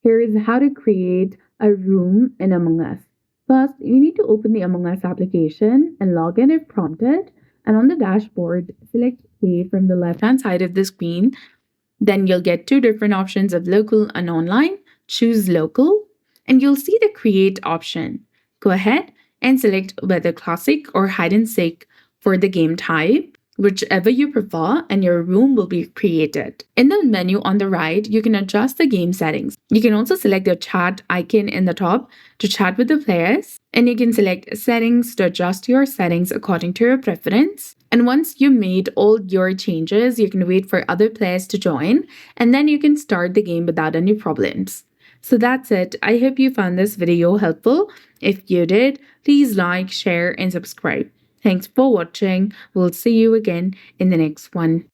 Here is how to create a room in Among Us. First, you need to open the Among Us application and log in if prompted. And on the dashboard, select Play from the left hand side of the screen. Then you'll get two different options of local and online. Choose local, and you'll see the create option. Go ahead and select whether classic or hide and seek for the game type, whichever you prefer, and your room will be created. In the menu on the right, you can adjust the game settings. You can also select the chat icon in the top to chat with the players, and you can select settings to adjust your settings according to your preference. And once you made all your changes, you can wait for other players to join, and then you can start the game without any problems. So that's it. I hope you found this video helpful. If you did, please like, share, and subscribe. Thanks for watching. We'll see you again in the next one.